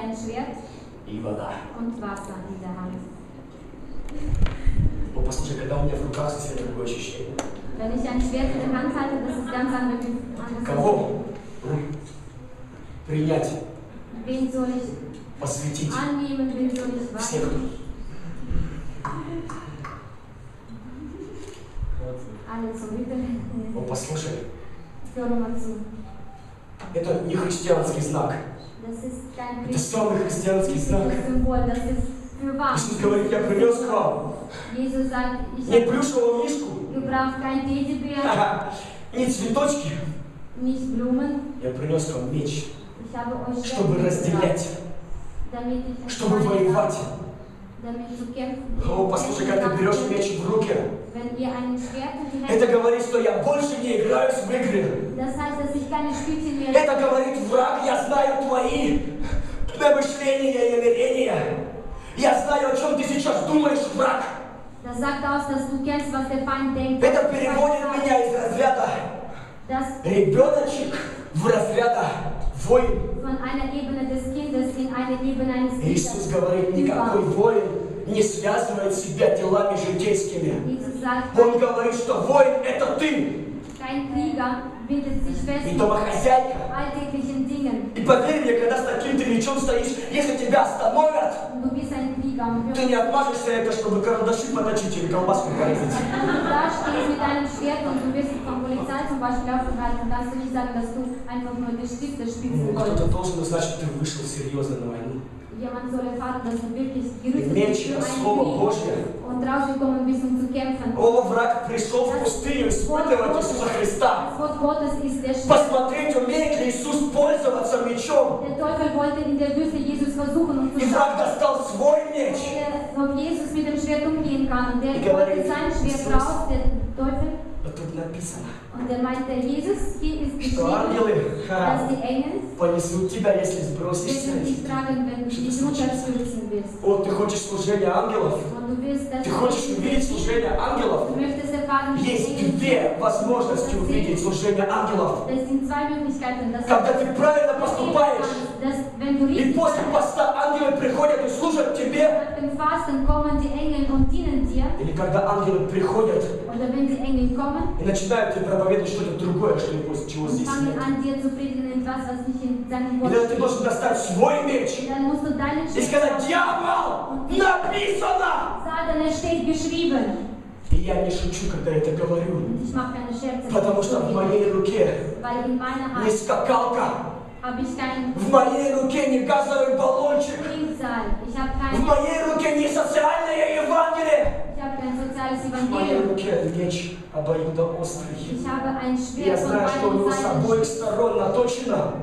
ein Schwert и вода. und Wasser in der Hand. О, послушай, когда у меня в руках совсем другое ощущение. Wenn ich ein Schwert in der Hand halte, das ist ganz anders. Кого принять, Wen soll ich посвятить? annehmen, wen soll ich Всех. weinen? Alle so, bitte. О, послушай, Hör mal zu. это не христианский знак. Das ist kein Это самый христианский знак. Symbol, das ist für was. Иисус говорит, я принес к вам Jesus sagt, ich не habe плюшевого мишку, gebracht kein Teddybär, не цветочки. nicht Blumen. Я принес к вам меч, Ich habe euch чтобы Schwerter разделять, gebracht, damit ich чтобы entscheiden воевать. kann, damit zu kämpfen. О, послушай, когда ты берешь меч в руки, Wenn ihr ein Schwert in die это Hände говорит, что я больше не играюсь в игры. das heißt, dass ich keine Spielchen mehr Это говорит, враг, я знаю твои намышления и намерения. Я знаю, о чем ты сейчас думаешь, враг. Das sagt aus, dass du kennst, was der Feind denkt. Это переводит меня из разряда Das ребеночек в разряда воин. von einer Ebene des Kindes in eine Ebene eines Иисус Kriegers. говорит, никакой воин не связывает себя делами житейскими. Jesus sagt, Он говорит, что воин это ты. kein Krieger bindet sich fest И in домохозяйка. alltäglichen Dingen. И поверь мне, когда с таким ты мечом стоишь, если тебя остановят, Du bist ein Krieger und ты не отмажешься это, чтобы карандаши поточить или колбаску порезать. wenn du da stehst mit deinem Schwert und du wirst von Polizei zum Beispiel aufgehalten, kannst du nicht sagen, dass du einfach nur die Stifte spitzen Кто-то wolltest. должен узнать, что ты вышел серьезно на войну. Jemand soll erfahren, dass du wirklich И gerüstet меч, bist für Слово einen Krieg Божье. und rausgekommen bist, um zu kämpfen. О, враг пришел в пустыню испытывать Иисуса Христа. Das Wort Gottes ist der Schwert. Посмотреть, умеет ли Иисус пользоваться мечом. Der Teufel wollte in der Wüste Jesus versuchen und zu И враг schauen, достал свой меч. ob Jesus mit dem Schwert umgehen kann. Und der Ich holte glaube, sein Schwert Jesus- raus, der Teufel. Но тут написано, Und der meinte, Jesus, hier ist что geschrieben, ангелы dass die Engel понесут тебя, если сбросишься. werden dich tragen, wenn du dich runterstürzen wirst. О, ты хочешь служения ангелов? Und du wirst das Ты хочешь увидеть служение ангелов? Du möchtest erfahren, wie die Есть Engel две возможности увидеть служение ангелов. Das sind zwei Möglichkeiten. Das Когда ты правильно поступаешь, dass, wenn du и richtig после поста ангелы приходят и служат тебе, nach dem Fasten kommen die Engel und dienen dir, или когда ангелы приходят oder wenn die Engel kommen и начинают тебе проповедовать что-то другое, что чего und здесь fangen нет. an, dir zu predigen etwas, was nicht in seinem И Wort тогда ты steht. должен достать свой меч Dann musst du deinen и Schrift сказать, дьявол, написано! Satan, es steht geschrieben. И я не шучу, когда это говорю, Und ich mache keine Scherze. потому что в моей руке Weil in meiner не Hand скакалка, habe ich keinen в моей руке не газовый баллончик, Springsaal. Ich habe в kein, моей руке не социальное Евангелие. ich habe kein soziales В моей Evangelium. руке меч обоюдоострый. Ich habe ein И я Schwert von знаю, что у него beiden с Seiten. обоих сторон наточено.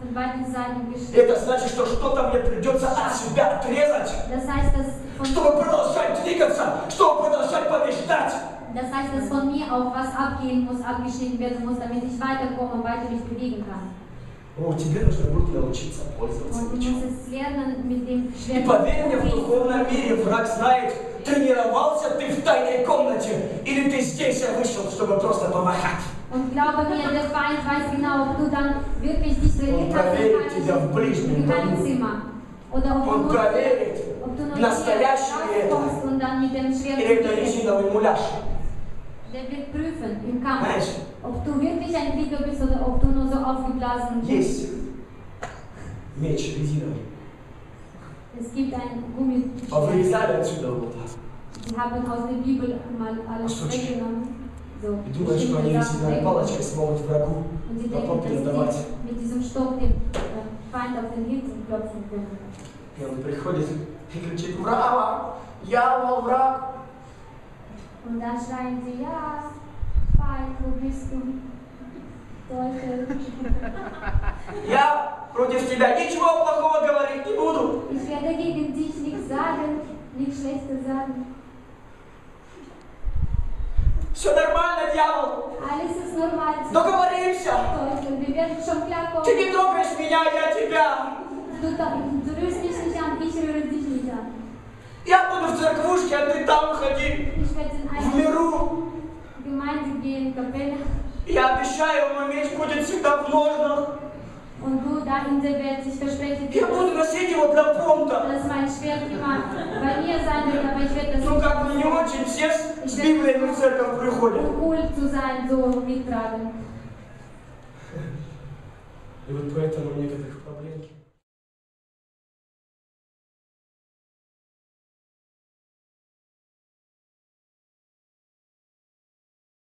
Von beiden Seiten geschrieben. Это значит, что что-то мне придется от себя отрезать, Das heißt, dass von, чтобы продолжать двигаться, чтобы продолжать побеждать. das heißt, dass von mir auch was abgehen muss, abgeschnitten werden muss, damit ich weiterkomme und weiter mich bewegen kann. О, тебе нужно будет научиться пользоваться Und du мечом. musst es lernen mit dem И Schwert. поверь мне, в духовном мире враг знает, тренировался ты в тайной комнате, или ты здесь вышел, чтобы просто помахать. Und glaube mir, der Feind weiß genau, ob du dann wirklich dich trainiert hast проверит тебя в ближнем im Geheimzimmer. Oder ob Он du проверит, nur настоящее ли это, rauskommst und dann mit dem Schwert или это kämpfst. резиновый муляж. Der wird prüfen im Kampf, Знаешь, ob du wirklich ein Krieger bist oder ob du nur so aufgeblasen bist. есть меч резиновый. Es gibt ein Gummi. А вырезали отсюда вот так. Sie haben aus der Bibel mal alles weggenommen. So, И думают, что они bestimmte Sachen резиновой weggenommen. палочкой смогут врагу Und sie потом denken, dass передавать. sie mit diesem Stock dem Feind auf den Hintern klopfen können. И он приходит и кричит, браво, дьявол, враг. Und dann schreien sie, ja, Feind, wo bist du? Teufel. Я против тебя ничего плохого говорить не буду. Ich werde gegen dich nichts sagen, nichts Schlechtes sagen. Все нормально, дьявол. Alles ist normal. Договоримся. Teufel, wir werden schon klarkommen. Ты не трогаешь меня, я тебя. Du rührst mich nicht an, ich rühre dich nicht an. Я буду в церквушке, а ты там ходи. Ich werde in В eine миру. Gemeinde gehen, Kapelle. Я обещаю, мой меч будет всегда в ножнах. Und du, in dir wird sich versprechen, Я буду носить его для понта. dass mein Schwert immer bei mir sein wird, aber ich werde das Ну как бы не очень все с Библией в церковь приходят. um cool zu sein, so mittragen. И вот поэтому у некоторых проблемки.